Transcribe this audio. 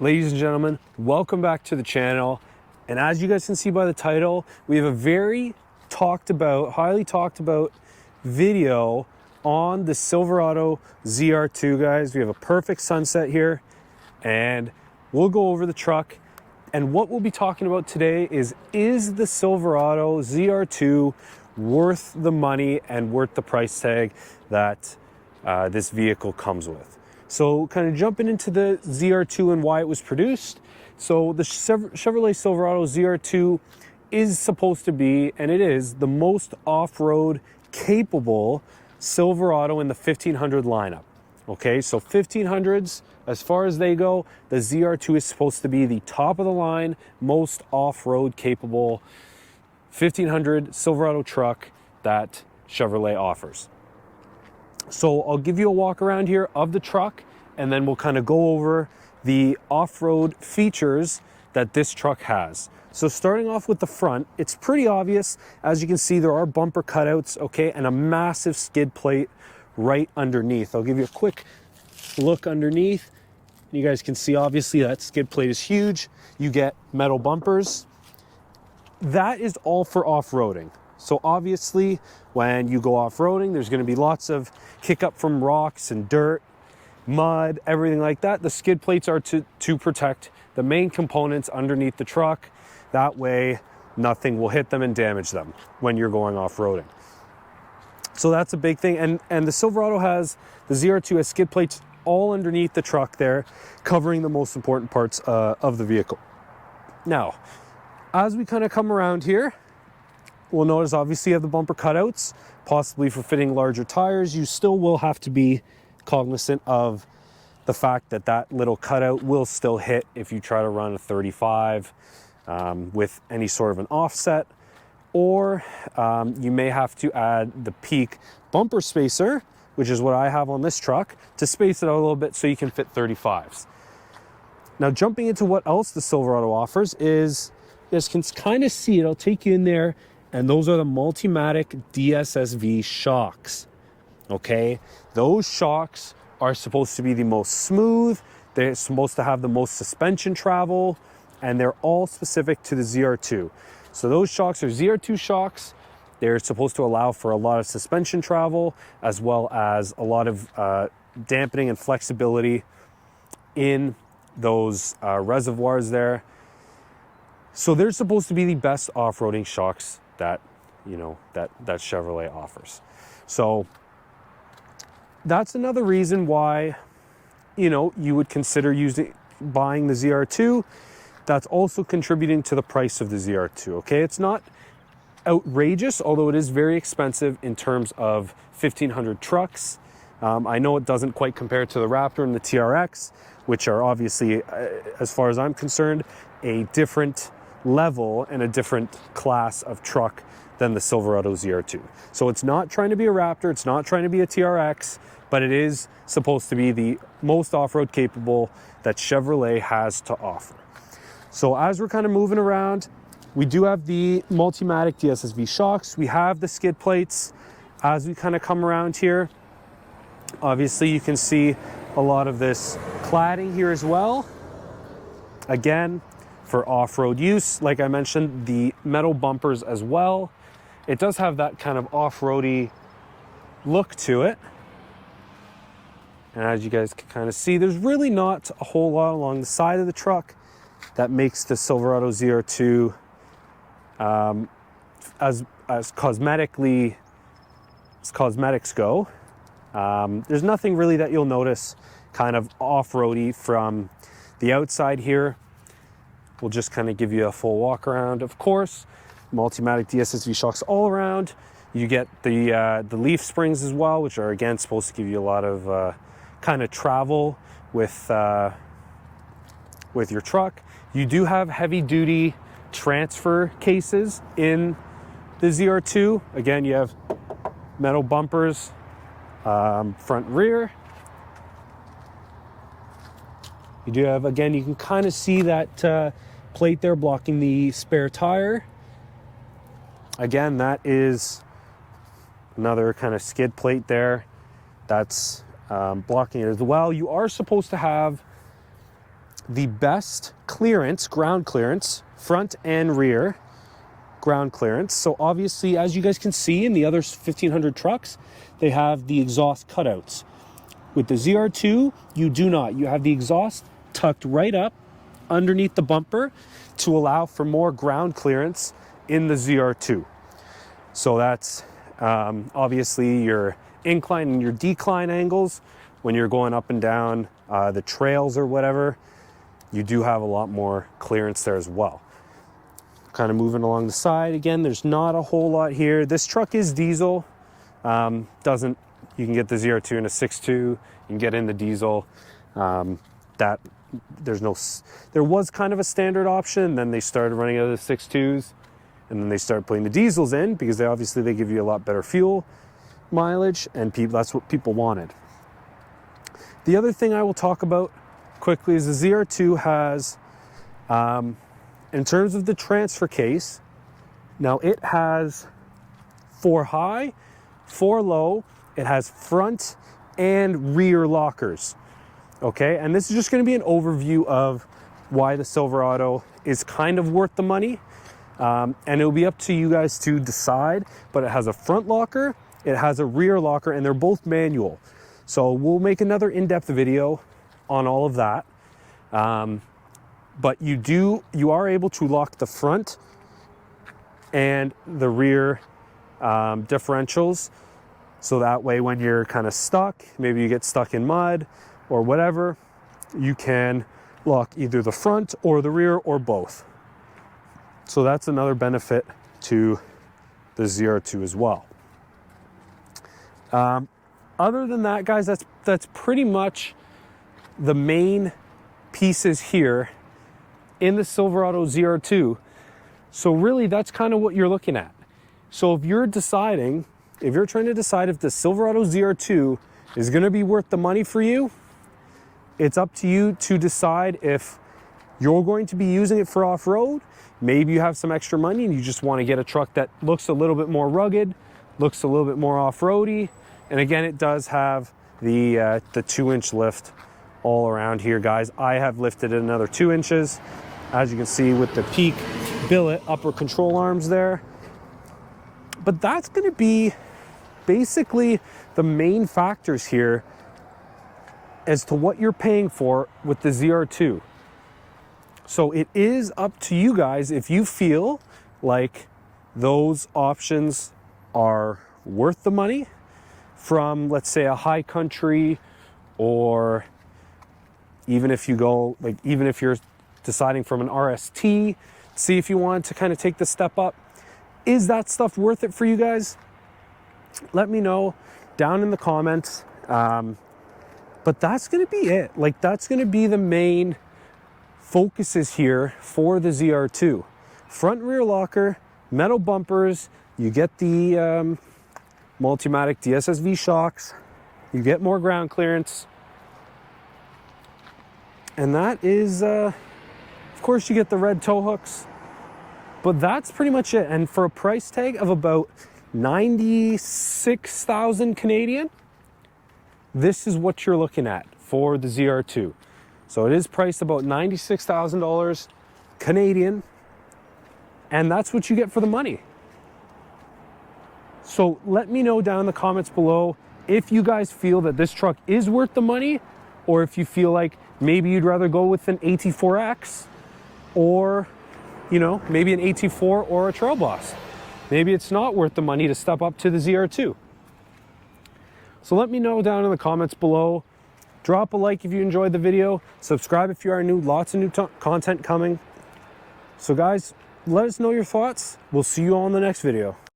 Ladies and gentlemen, welcome back to the channel. And as you guys can see by the title, we have a very highly talked about video on the Silverado ZR2, guys. We have a perfect sunset here and we'll go over the truck. And what we'll be talking about today is the Silverado ZR2 worth the money and worth the price tag that this vehicle comes with? So kind of jumping into the ZR2 and why it was produced. So the Chevrolet Silverado ZR2 is supposed to be, and it is, the most off-road capable Silverado in the 1500 lineup. Okay, so 1500s, as far as they go, the ZR2 is supposed to be the top of the line, most off-road capable 1500 Silverado truck that Chevrolet offers. So I'll give you a walk around here of the truck, and then we'll kind of go over the off-road features that this truck has. So starting off with the front, it's pretty obvious. As you can see, there are bumper cutouts, okay, and a massive skid plate right underneath. I'll give you a quick look underneath. You guys can see, obviously, that skid plate is huge. You get metal bumpers. That is all for off-roading. So obviously, when you go off-roading, there's going to be lots of kick up from rocks and dirt, mud, everything like that. The skid plates are to protect the main components underneath the truck. That way, nothing will hit them and damage them when you're going off-roading. So that's a big thing. And the Silverado the ZR2 has skid plates all underneath the truck there, covering the most important parts of the vehicle. Now, as we kind of come around here, we'll notice obviously you have the bumper cutouts, possibly for fitting larger tires. You still will have to be cognizant of the fact that that little cutout will still hit if you try to run a 35 with any sort of an offset. Or you may have to add the peak bumper spacer, which is what I have on this truck, to space it out a little bit so you can fit 35s. Now, jumping into what else the Silverado offers is, you guys can kind of see it. I'll take you in there, and those are the Multimatic DSSV shocks. Okay, those shocks are supposed to be the most smooth. They're supposed to have the most suspension travel, and they're all specific to the ZR2. So those shocks are ZR2 shocks. They're supposed to allow for a lot of suspension travel, as well as a lot of dampening and flexibility in those reservoirs there. So they're supposed to be the best off-roading shocks that Chevrolet offers. So that's another reason why, you would consider buying the ZR2. That's also contributing to the price of the ZR2, okay? It's not outrageous, although it is very expensive in terms of 1500 trucks. I know it doesn't quite compare to the Raptor and the TRX, which are obviously, as far as I'm concerned, a different level and a different class of truck than the Silverado ZR2. So it's not trying to be a Raptor, it's not trying to be a TRX, but it is supposed to be the most off-road capable that Chevrolet has to offer. So as we're kind of moving around, we do have the Multimatic DSSV shocks. We have the skid plates. As we kind of come around here, obviously you can see a lot of this cladding here as well. Again, for off-road use, like I mentioned, the metal bumpers as well. It does have that kind of off-roady look to it. And as you guys can kind of see, there's really not a whole lot along the side of the truck that makes the Silverado ZR2 as cosmetics go. There's nothing really that you'll notice kind of off-roady from the outside here. We'll just kind of give you a full walk around. Of course, Multimatic DSSV shocks all around. You get the leaf springs as well, which are again supposed to give you a lot of kind of travel with your truck. You do have heavy-duty transfer cases in the ZR2. Again, you have metal bumpers, front, rear. You do have, again, you can kind of see that plate there blocking the spare tire. Again, that is another kind of skid plate there that's blocking it as well. You are supposed to have the best clearance, ground clearance, front and rear ground clearance. So obviously, as you guys can see in the other 1500 trucks, they have the exhaust cutouts. With the ZR2, you do not. You have the exhaust tucked right up underneath the bumper to allow for more ground clearance in the ZR2. So that's obviously your incline and your decline angles when you're going up and down the trails or whatever. You do have a lot more clearance there as well. Kind of moving along the side again, there's not a whole lot here. This truck is diesel. You can get the ZR2 in a 6.2. You can get in the diesel. There was kind of a standard option, then they started running out of the 6.2s, and then they started putting the diesels in because they give you a lot better fuel mileage, and that's what people wanted. The other thing I will talk about quickly is the ZR2 has, in terms of the transfer case, now it has 4 high, 4 low, it has front and rear lockers. Okay, and this is just going to be an overview of why the Silverado is kind of worth the money, and it'll be up to you guys to decide. But it has a front locker, it has a rear locker, and they're both manual. So we'll make another in-depth video on all of that. But you are able to lock the front and the rear differentials, so that way when you're kind of stuck, maybe you get stuck in mud or whatever, you can lock either the front or the rear or both. So that's another benefit to the ZR2 as well. Other than that, guys, that's pretty much the main pieces here in the Silverado ZR2. So really, that's kind of what you're looking at. So if you're trying to decide if the Silverado ZR2 is going to be worth the money for you, it's up to you to decide if you're going to be using it for off-road. Maybe you have some extra money and you just want to get a truck that looks a little bit more rugged, looks a little bit more off-roady. And again, it does have the 2-inch lift all around here, guys. I have lifted it another 2 inches, as you can see with the Peak billet upper control arms there. But that's going to be basically the main factors here as to what you're paying for with the ZR2. So it is up to you guys if you feel like those options are worth the money from, let's say, a high country, or even if you're deciding from an RST, see if you want to kind of take the step up. Is that stuff worth it for you guys? Let me know down in the comments. But that's going to be it. Like, that's going to be the main focuses here for the ZR2. Front and rear locker, metal bumpers, you get the Multimatic DSSV shocks, you get more ground clearance, and that is, of course, you get the red tow hooks. But that's pretty much it. And for a price tag of about 96,000 Canadian, this is what you're looking at for the ZR2. So it is priced about $96,000 Canadian, and that's what you get for the money. So let me know down in the comments below if you guys feel that this truck is worth the money, or if you feel like maybe you'd rather go with an AT4X, or, you know, maybe an AT4 or a Trail Boss. Maybe it's not worth the money to step up to the ZR2. So let me know down in the comments below. Drop a like if you enjoyed the video. Subscribe if you are new. Lots of new content coming. So guys, let us know your thoughts. We'll see you all in the next video.